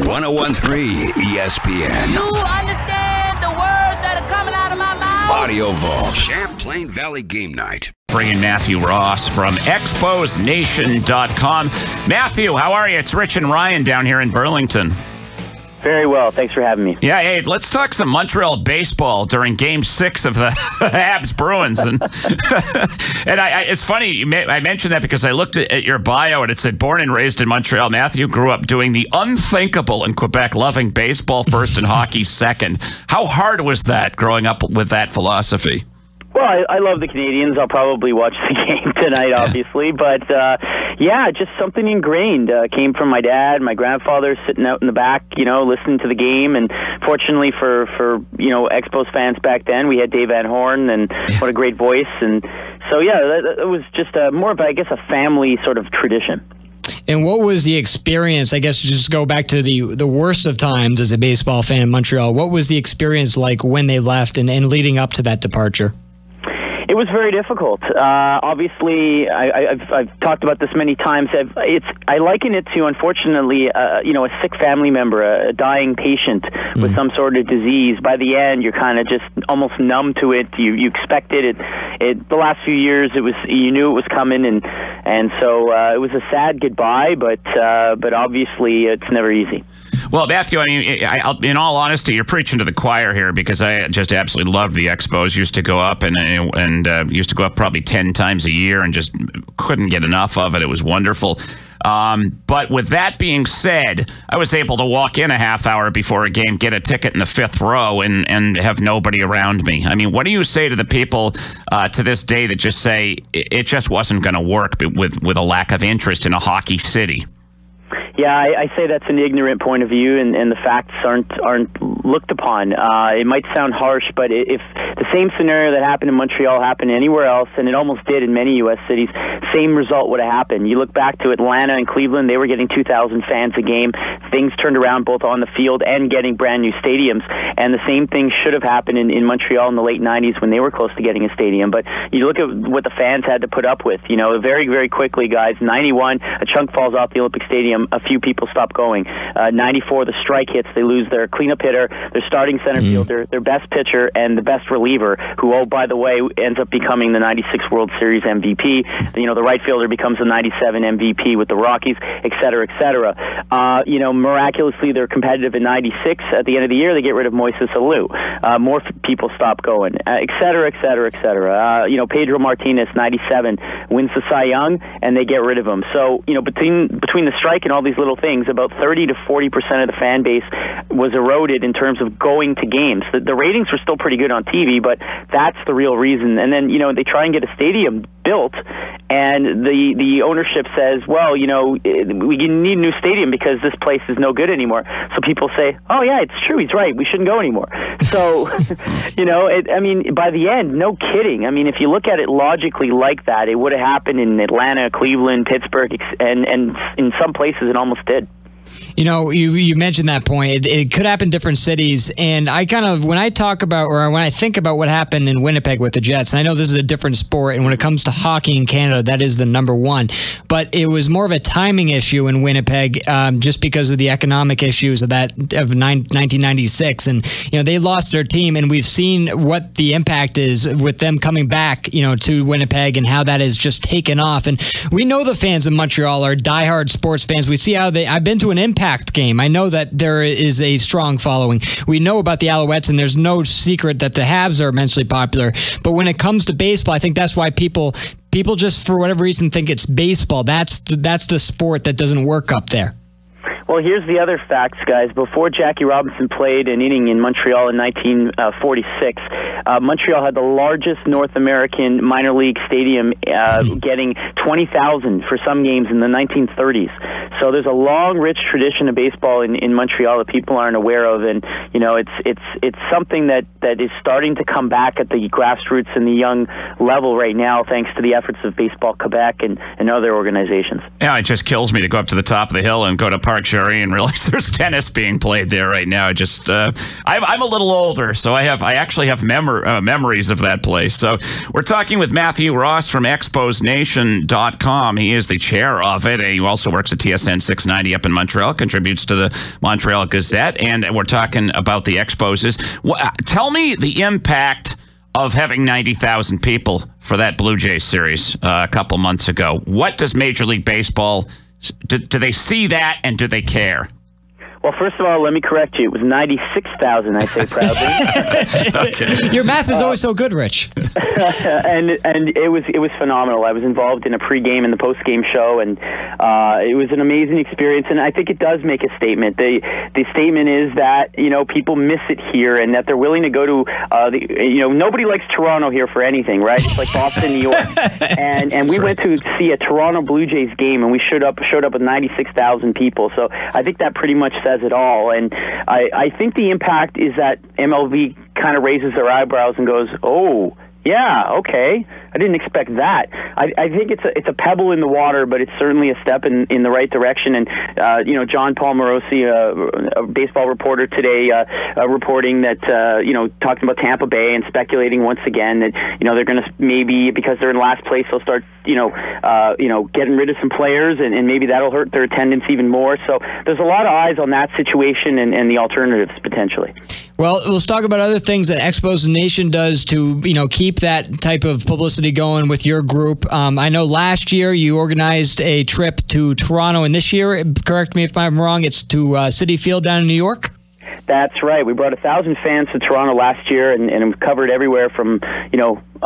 101.3 ESPN. You understand the words that are coming out of my mouth? Audio Vault. Champlain Valley Game Night. Bringing Matthew Ross from ExposNation.com. Matthew, how are you? It's Rich and Ryan down here in Burlington. Very well. Thanks for having me. Yeah, hey, let's talk some Montreal baseball during Game 6 of the Habs Bruins. And, it's funny, I mentioned that because I looked at your bio and it said, born and raised in Montreal, Matthew grew up doing the unthinkable in Quebec, loving baseball first and hockey second. How hard was that growing up with that philosophy? Well, I love the Canadians. I'll probably watch the game tonight, obviously. But, yeah, just something ingrained. Came from my dad, my grandfather sitting out in the back, listening to the game. And fortunately for Expos fans back then, we had Dave Van Horn, and what a great voice. And so, yeah, it was just more of, I guess, a family sort of tradition. And what was the experience, I guess, just go back to the worst of times as a baseball fan in Montreal, what was the experience like when they left and leading up to that departure? It was very difficult. Obviously, I've talked about this many times. I liken it to, unfortunately, a sick family member, a dying patient with some sort of disease. By the end, you're kind of just almost numb to it. You expect it. The last few years, you knew it was coming, and so it was a sad goodbye. But obviously, it's never easy. Well, Matthew, I mean, in all honesty, you're preaching to the choir here because I just absolutely loved the Expos. Used to go up and used to go up probably 10 times a year and just couldn't get enough of it. It was wonderful. But with that being said, I was able to walk in a half hour before a game, get a ticket in the fifth row, and have nobody around me. I mean, what do you say to the people to this day that just say it just wasn't going to work with a lack of interest in a hockey city? Yeah, I say that's an ignorant point of view, and the facts aren't looked upon. It might sound harsh, but if the same scenario that happened in Montreal happened anywhere else, and it almost did in many U.S. cities, same result would have happened. You look back to Atlanta and Cleveland, they were getting 2,000 fans a game. Things turned around both on the field and getting brand new stadiums, and the same thing should have happened in Montreal in the late 90s when they were close to getting a stadium. But you look at what the fans had to put up with. Very, very quickly, guys, 91, a chunk falls off the Olympic Stadium, a few people stop going. 94, the strike hits, they lose their cleanup hitter, their starting center fielder, their best pitcher, and the best reliever, who, oh, by the way, ends up becoming the 96 World Series MVP. The right fielder becomes the 97 MVP with the Rockies, et cetera, et cetera. Miraculously, they're competitive in 96. At the end of the year, they get rid of Moises Alou. More people stop going, et cetera, et cetera, et cetera. Pedro Martinez, 97, wins the Cy Young, and they get rid of him. So, between the strike and all these little things, about 30 to 40% of the fan base was eroded in terms of going to games. The ratings were still pretty good on TV, but that's the real reason. And then, they try and get a stadium built, and the ownership says, well, we need a new stadium because this place is no good anymore. So people say, oh, yeah, it's true, he's right, we shouldn't go anymore. So, by the end, no kidding. I mean, if you look at it logically like that, it would have happened in Atlanta, Cleveland, Pittsburgh, and in some places it almost did. You mentioned that point. It could happen in different cities, and when I think about what happened in Winnipeg with the Jets, and I know this is a different sport, and when it comes to hockey in Canada, that is the number one, but it was more of a timing issue in Winnipeg, just because of the economic issues of 1996, and they lost their team, and we've seen what the impact is with them coming back, to Winnipeg, and how that has just taken off. And we know the fans in Montreal are diehard sports fans. We see how I've been to an Impact game. I know that there is a strong following. We know about the Alouettes, and there's no secret that the Habs are immensely popular. But when it comes to baseball, I think that's why people just, for whatever reason, think it's baseball. That's the sport that doesn't work up there. Well, here's the other facts, guys. Before Jackie Robinson played an inning in Montreal in 1946, Montreal had the largest North American minor league stadium, getting 20,000 for some games in the 1930s. So there's a long, rich tradition of baseball in Montreal that people aren't aware of, and it's something that is starting to come back at the grassroots and the young level right now, thanks to the efforts of Baseball Quebec and other organizations. Yeah, it just kills me to go up to the top of the hill and go to Park Park, Jerry, and realize there's tennis being played there right now. Just I'm a little older, so I actually have memories of that place. So we're talking with Matthew Ross from ExposNation.com. He is the chair of it. He also works at TSN 690 up in Montreal, contributes to the Montreal Gazette, and we're talking about the Exposes. Tell me the impact of having 90,000 people for that Blue Jays series a couple months ago. What does Major League Baseball, do they see that, and do they care? Well, first of all, let me correct you. It was 96,000, I say proudly. Okay. Your math is always so good, Rich. and it was phenomenal. I was involved in a pregame and the postgame show, and it was an amazing experience. And I think it does make a statement. The statement is that people miss it here, and that they're willing to go to nobody likes Toronto here for anything, right? It's like Boston, New York, and we went to see a Toronto Blue Jays game, and we showed up with 96,000 people. So I think that pretty much says it all. And I think the impact is that MLB kind of raises their eyebrows and goes, "Oh, yeah, okay. I didn't expect that." I think it's a pebble in the water, but it's certainly a step in the right direction. And John Paul Morosi, a baseball reporter today, reporting that talking about Tampa Bay and speculating once again that they're going to maybe, because they're in last place, they'll start getting rid of some players, and maybe that'll hurt their attendance even more. So there's a lot of eyes on that situation and the alternatives potentially. Well, let's talk about other things that ExposNation does to, keep that type of publicity going with your group. I know last year you organized a trip to Toronto, and this year, correct me if I'm wrong, it's to Citi Field down in New York? That's right. We brought 1,000 fans to Toronto last year, and we covered everywhere from,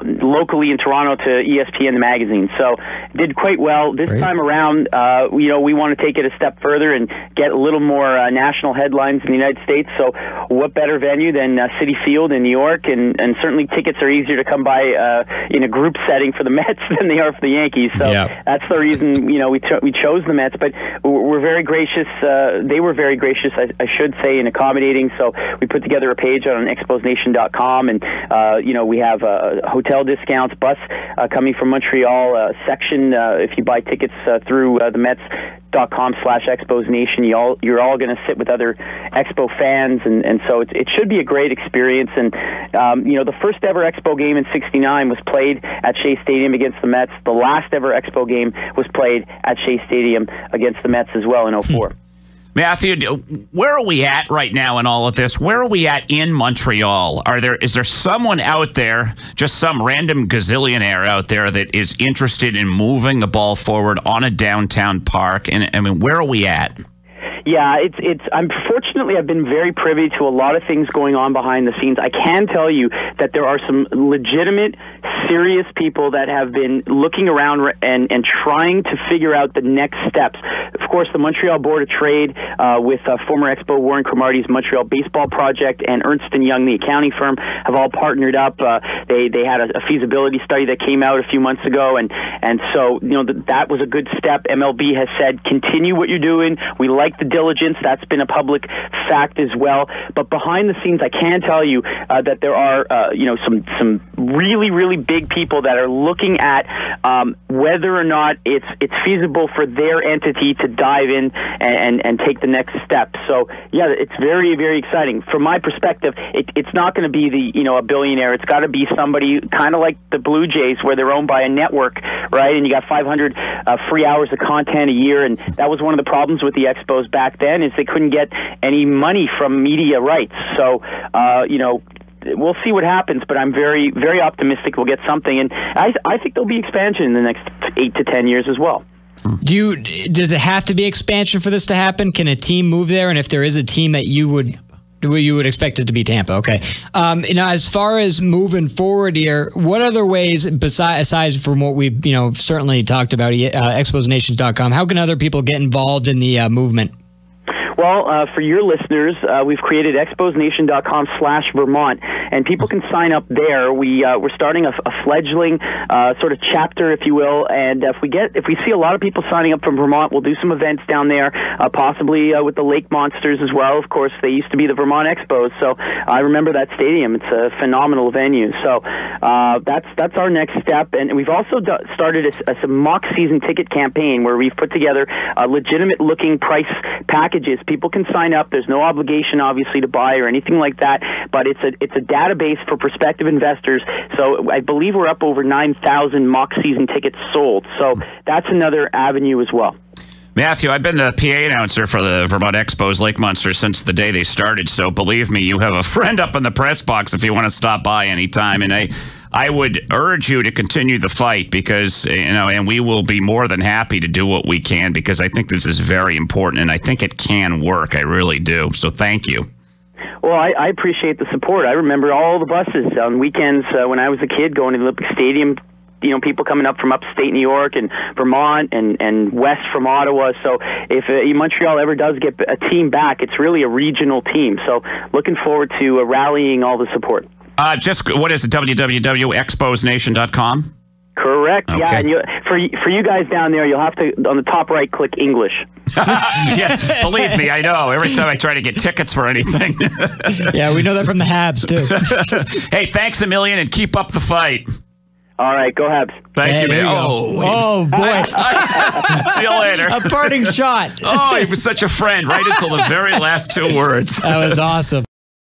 locally in Toronto to ESPN magazine. So did quite well. This time around, we want to take it a step further and get a little more national headlines in the United States. So what better venue than Citi Field in New York? And certainly tickets are easier to come by in a group setting for the Mets than they are for the Yankees. So that's the reason, we chose the Mets. But we're very gracious. They were very gracious, I should say, in accommodating. So we put together a page on ExposNation.com, and we have hotel discounts, bus coming from Montreal section. If you buy tickets through the Mets.com/ExposNation, you're all going to sit with other Expo fans, and so it should be a great experience. And the first ever Expo game in '69 was played at Shea Stadium against the Mets. The last ever Expo game was played at Shea Stadium against the Mets as well in '04. Matthew, where are we at right now in all of this? Where are we at in Montreal? Is there someone out there, just some random gazillionaire out there, that is interested in moving the ball forward on a downtown park? And I mean, where are we at? Yeah, unfortunately, I've been very privy to a lot of things going on behind the scenes. I can tell you that there are some legitimate, serious people that have been looking around and trying to figure out the next steps. Of course, the Montreal Board of Trade, with former Expo Warren Cromartie's Montreal Baseball Project and Ernst & Young, the accounting firm, have all partnered up. They had a feasibility study that came out a few months ago, and so that was a good step. MLB has said, continue what you're doing. We like the diligence. That's been a public fact as well. But behind the scenes, I can tell you that there are some really, really big people that are looking at whether or not it's feasible for their entity to dive in and take the next step. So yeah, it's very, very exciting. From my perspective, it's not going to be a billionaire. It's got to be somebody kind of like the Blue Jays, where they're owned by a network, right? And you got 500 free hours of content a year, and that was one of the problems with the Expos back then, is they couldn't get any money from media rights. So we'll see what happens, but I'm very, very optimistic we'll get something, and I think there'll be expansion in the next 8 to 10 years as well. Does it have to be expansion for this to happen? Can a team move there? And if there is a team that you would expect it to be Tampa? Okay. As far as moving forward here, what other ways, aside from what we've certainly talked about, ExposNation.com, how can other people get involved in the movement? Well, for your listeners, we've created ExposNation.com/Vermont, and people can sign up there. We're starting a fledgling sort of chapter, if you will, and if we see a lot of people signing up from Vermont, we'll do some events down there, possibly with the Lake Monsters as well. Of course, they used to be the Vermont Expos, so I remember that stadium. It's a phenomenal venue. So that's our next step, and we've also started a mock season ticket campaign where we've put together legitimate-looking price packages. People can sign up. There's no obligation, obviously, to buy or anything like that, but it's a database for prospective investors. So I believe we're up over 9,000 mock season tickets sold. So that's another avenue as well. Matthew, I've been the PA announcer for the Vermont Expos Lake Monsters since the day they started, so believe me, you have a friend up in the press box if you want to stop by anytime, and I would urge you to continue the fight because, and we will be more than happy to do what we can because I think this is very important, and I think it can work. I really do, so thank you. Well, I appreciate the support. I remember all the buses on weekends when I was a kid going to the Olympic Stadium, people coming up from upstate New York and Vermont and west from Ottawa. So if Montreal ever does get a team back, it's really a regional team. So looking forward to rallying all the support. What is it, www.ExposNation.com? Correct. Okay. Yeah, and for you guys down there, you'll have to, on the top right, click English. Yeah, believe me, I know. Every time I try to get tickets for anything. Yeah, we know that from the Habs, too. Hey, thanks a million, and keep up the fight. All right, go Habs. Thank you, man. Oh, boy. See you later. A parting shot. Oh, he was such a friend right until the very last two words. That was awesome.